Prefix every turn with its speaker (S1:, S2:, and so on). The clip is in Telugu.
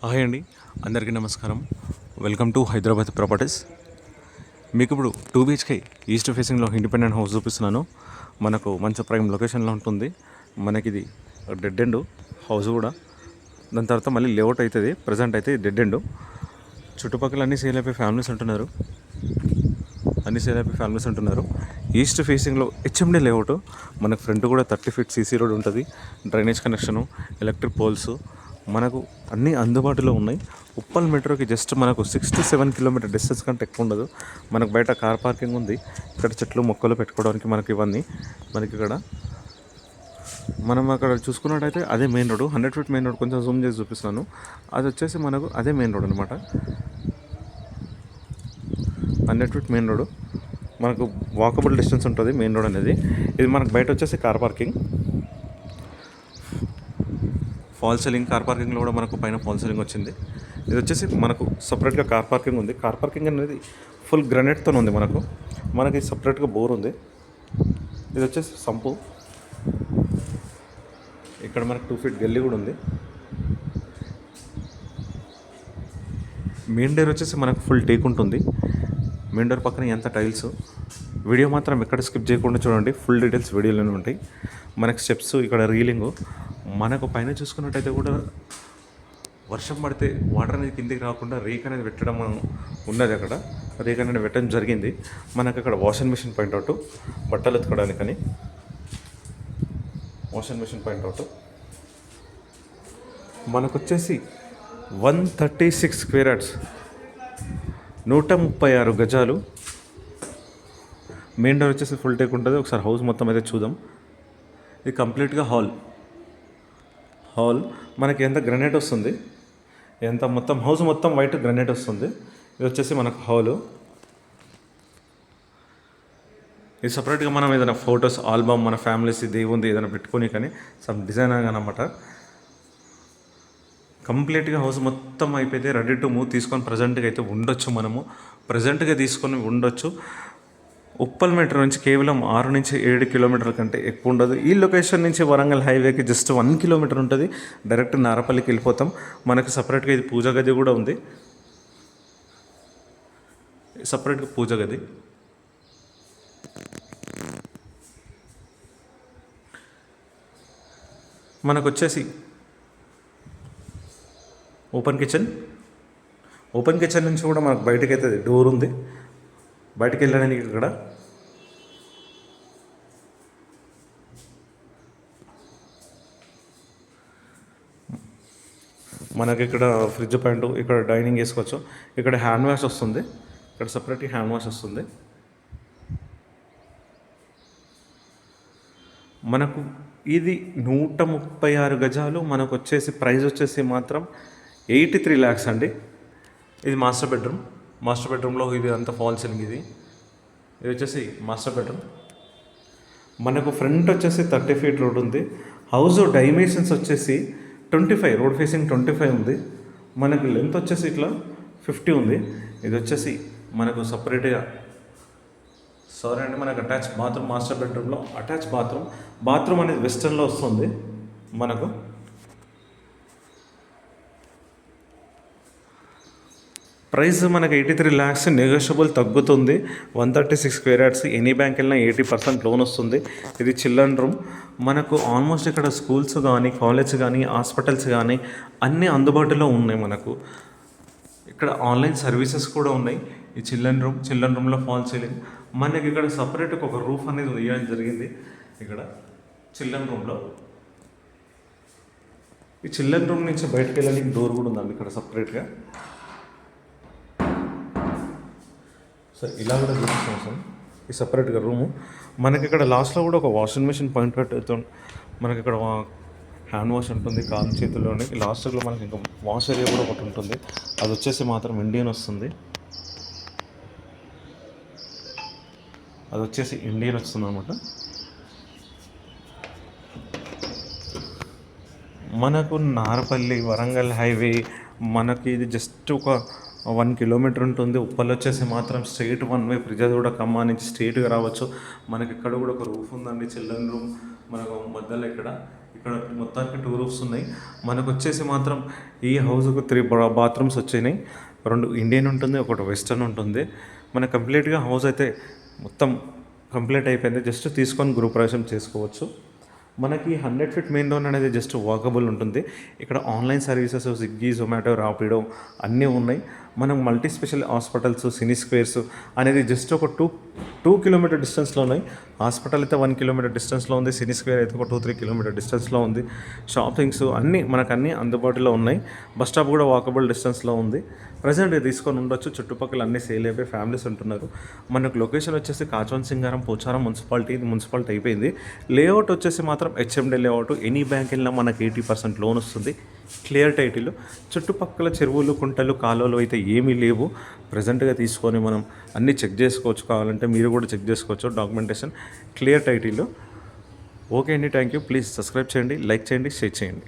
S1: హాయ్ అండి, అందరికీ నమస్కారం. Welcome to Hyderabad properties. మీకు ఇప్పుడు 2 BHK ఈస్ట్ ఫేసింగ్లో ఇండిపెండెంట్ హౌస్ చూపిస్తున్నాను. మనకు మంచి ప్రైమ్ లొకేషన్లో ఉంటుంది. మనకి ఇది డెడ్ ఎండ్ హౌస్ కూడా. దాని తర్వాత మళ్ళీ లేఅవుట్ అవుతుంది. ప్రజెంట్ అయితే డెడ్ ఎండ్. చుట్టుపక్కల అన్ని సేల్ అయిపోయి ఫ్యామిలీస్ ఉంటున్నారు. ఈస్ట్ ఫేసింగ్లో HMD లేఅవుట్. మనకు ఫ్రంట్ కూడా 30 feet CC రోడ్ ఉంటుంది. డ్రైనేజ్ కనెక్షను, ఎలక్ట్రిక్ పోల్స్ మనకు అన్నీ అందుబాటులో ఉన్నాయి. ఉప్పల్ మెట్రోకి జస్ట్ మనకు 6 to 7 kilometer డిస్టెన్స్ కంటే ఎక్కువ ఉండదు. మనకు బయట కార్ పార్కింగ్ ఉంది. ఇక్కడ చెట్లు మొక్కలు పెట్టుకోవడానికి మనకి ఇక్కడ మనం అక్కడ చూసుకున్నట్టయితే అదే main road, 100 feet main road. కొంచెం జూమ్ చేసి చూపిస్తున్నాను. అది వచ్చేసి మనకు అదే మెయిన్ రోడ్ అనమాట. 100 feet మెయిన్ రోడ్ మనకు వాకబుల్ డిస్టెన్స్ ఉంటుంది మెయిన్ రోడ్ అనేది. ఇది మనకు బయట వచ్చేసి car parking, fall ceiling. Car పార్కింగ్లో కూడా మనకు పైన ఫాల్ సీలింగ్ వచ్చింది. ఇది వచ్చేసి మనకు సపరేట్గా కార్ పార్కింగ్ ఉంది. కార్ పార్కింగ్ అనేది ఫుల్ గ్రనైట్తో ఉంది. మనకి సపరేట్గా బోర్ ఉంది. ఇది వచ్చేసి సంపు. ఇక్కడ మనకు 2 feet గల్లీ కూడా ఉంది. మెయిన్ డోర్ వచ్చేసి మనకు ఫుల్ టేక్ ఉంటుంది. మెయిన్ డోర్ పక్కన ఎంత టైల్స్. వీడియో మాత్రం ఎక్కడ స్కిప్ చేయకుండా చూడండి. ఫుల్ డీటెయిల్స్ వీడియోలోనే ఉంటాయి. మనకు స్టెప్స్, ఇక్కడ రీలింగు. మనకు పైన చూసుకున్నట్టయితే కూడా వర్షం పడితే వాటర్ అనేది కిందికి రాకుండా రేక్ అనేది పెట్టడం ఉన్నది. అక్కడ రేక్ అనేది పెట్టడం జరిగింది. మనకు అక్కడ వాషింగ్ మిషన్ పాయింట్అవుట్, బట్టలు ఎత్తుకోవడానికని వాషింగ్ మిషన్ పాయింట్అవుట్. మనకు వచ్చేసి 136 square yards, 136 గజాలు. మెయిన్ డోర్ వచ్చేసి ఫుల్ టేక్ ఉంటుంది. ఒకసారి హౌస్ మొత్తం అయితే చూద్దాం. ఇది కంప్లీట్గా హాల్ మనకి ఎంత గ్రనైట్ వస్తుంది, ఎంత మొత్తం హౌస్ మొత్తం వైట్ గ్రనైట్ వస్తుంది. ఇది వచ్చేసి మనకు హాలు. ఇది సపరేట్గా మనం ఏదైనా ఫొటోస్ ఆల్బమ్, మన ఫ్యామిలీస్ దేవుంది ఏదైనా పెట్టుకొని కానీ సమ్ డిజైన్ అనమాట. కంప్లీట్గా హౌస్ మొత్తం అయిపోతే రెడీ టు మూవ్ తీసుకొని ప్రజెంట్గా అయితే ఉండొచ్చు. ఉప్పల్ మెట్రో నుంచి కేవలం 6 నుంచి 7 kilometers కంటే ఎక్కువ ఉండదు. ఈ లొకేషన్ నుంచి వరంగల్ హైవేకి జస్ట్ 1 kilometer ఉంటుంది. డైరెక్ట్ నారపల్లికి వెళ్ళిపోతాం. మనకు సపరేట్గా ఇది పూజా గది కూడా ఉంది. సపరేట్గా పూజా గది. మనకు వచ్చేసి ఓపెన్ కిచెన్ నుంచి కూడా మనకు బయటకి అయితే డోర్ ఉంది. బయటకు వెళ్ళడానికి ఇక్కడ మనకి ఇక్కడ ఫ్రిడ్జ్ పాయింట్, ఇక్కడ డైనింగ్ వేసుకోవచ్చు. ఇక్కడ హ్యాండ్ వాష్ వస్తుంది. ఇక్కడ సపరేట్గా హ్యాండ్ వాష్ వస్తుంది. మనకు ఇది 136 గజాలు. మనకు వచ్చేసి ప్రైస్ వచ్చేసి మాత్రం 83 lakhs అండి. ఇది మాస్టర్ బెడ్రూమ్లో ఇది అంతా ఫాల్ సీలింగ్. ఇది వచ్చేసి మాస్టర్ బెడ్రూమ్. మనకు ఫ్రంట్ వచ్చేసి 30 feet రోడ్ ఉంది. హౌస్ డైమెన్షన్స్ వచ్చేసి 25, రోడ్ ఫేసింగ్ 25 ఉంది. మనకు లెంత్ వచ్చేసి ఇట్లా 50 ఉంది. ఇది వచ్చేసి మనకు సపరేట్గా మనకు అటాచ్ బాత్రూమ్. మాస్టర్ బెడ్రూమ్లో అటాచ్ బాత్రూమ్ అనేది వెస్టర్న్లో వస్తుంది. మనకు ప్రైస్ మనకు 83 lakhs, నెగోషియబుల్ తగ్గుతుంది. 136 square yards, ఎనీ బ్యాంక్ వెళ్ళినా 80% లోన్ వస్తుంది. ఇది చిల్డ్రన్ రూమ్. మనకు ఆల్మోస్ట్ ఇక్కడ స్కూల్స్ కానీ, కాలేజ్ కానీ, హాస్పిటల్స్ కానీ అన్నీ అందుబాటులో ఉన్నాయి. మనకు ఇక్కడ ఆన్లైన్ సర్వీసెస్ కూడా ఉన్నాయి. ఈ చిల్డ్రన్ రూమ్లో ఫాల్ సీలింగ్. మనకి ఇక్కడ సపరేట్గా ఒక రూఫ్ అనేది వేయడం జరిగింది. ఇక్కడ చిల్డ్రన్ రూమ్లో, ఈ చిల్డ్రన్ రూమ్ నుంచి బయటకు వెళ్ళడానికి డోర్ కూడా ఉందండి ఇక్కడ సపరేట్గా. సో ఇలా కూడా చూపిస్తాం. ఈ సపరేట్గా రూము. మనకి ఇక్కడ లాస్ట్లో కూడా ఒక వాషింగ్ మిషన్ పాయింట్ పెట్టుతుంది. మనకి ఇక్కడ హ్యాండ్ వాష్ ఉంటుంది కాలు చేతుల్లోనే. లాస్ట్లో మనకి ఇంకా వాష్ ఏరియా కూడా ఒకటి ఉంటుంది. అది వచ్చేసి మాత్రం ఇండియన్ వస్తుంది. అనమాట. మనకు నారపల్లి వరంగల్ హైవే మనకి ఇది జస్ట్ ఒక 1 kilometer ఉంటుంది. ఉప్పల్ వచ్చేసి మాత్రం స్ట్రైట్ 1 way ప్రిజాదూడ ఖమ్మం నుంచి స్ట్రైట్గా రావచ్చు. మనకి ఇక్కడ కూడా ఒక రూఫ్ ఉందండి, చిల్డ్రన్ రూమ్. మనకు మధ్యలో ఇక్కడ ఇక్కడ మొత్తానికి 2 రూఫ్స్ ఉన్నాయి. మనకు వచ్చేసి మాత్రం ఈ హౌస్కు 3 బాత్రూమ్స్ వచ్చినాయి. 2 ఇండియన్ ఉంటుంది, ఒకటి వెస్టర్న్ ఉంటుంది. మన కంప్లీట్గా హౌస్ అయితే మొత్తం కంప్లీట్ అయిపోయింది. జస్ట్ తీసుకొని గృహప్రవేశం చేసుకోవచ్చు. మనకి 100 ఫీట్ మెయిన్ డోర్ అనేది జస్ట్ వాకబుల్ ఉంటుంది. ఇక్కడ online services Swiggy, Zomato, Rapido అన్నీ ఉన్నాయి. మనం మల్టీ స్పెషల్ హాస్పిటల్స్, సినీ స్క్వేర్స్ అనేది జస్ట్ ఒక 2 కిలోమీటర్ డిస్టెన్స్లో ఉన్నాయి. హాస్పిటల్ అయితే 1 కిలోమీటర్ డిస్టెన్స్లో ఉంది. సినీ స్క్వేర్ అయితే ఒక 2-3 కిలోమీటర్ డిస్టెన్స్లో ఉంది. షాపింగ్స్ అన్నీ మనకు అన్నీ అందుబాటులో ఉన్నాయి. బస్ స్టాప్ కూడా వాకబుల్ డిస్టెన్స్లో ఉంది. ప్రజెంట్ తీసుకొని ఉండొచ్చు. చుట్టుపక్కల అన్ని సేల్ అయిపోయి ఫ్యామిలీస్ ఉంటున్నారు. మనకు లొకేషన్ వచ్చేసి కాచవన్ సింగారం, పోచారం మున్సిపాలిటీ. ఇది మున్సిపాలిటీ అయిపోయింది. లేఅవుట్ వచ్చేసి మాత్రం హెచ్ఎండి లేఅవుట్. ఎనీ బ్యాంక్ వెళ్ళినా మనకి 80% లోన్ వస్తుంది. Clear title. చుట్టుపక్కల చెరువులు, కుంటలు, కాలువలు అయితే ఏమీ లేవు. ప్రజెంట్గా తీసుకొని మనం అన్నీ చెక్ చేసుకోవచ్చు. కావాలంటే మీరు కూడా చెక్ చేసుకోవచ్చు. Documentation clear title. ఓకే అండి, థ్యాంక్ యూ. ప్లీజ్ సబ్స్క్రైబ్ చేయండి, లైక్ చేయండి, షేర్ చేయండి.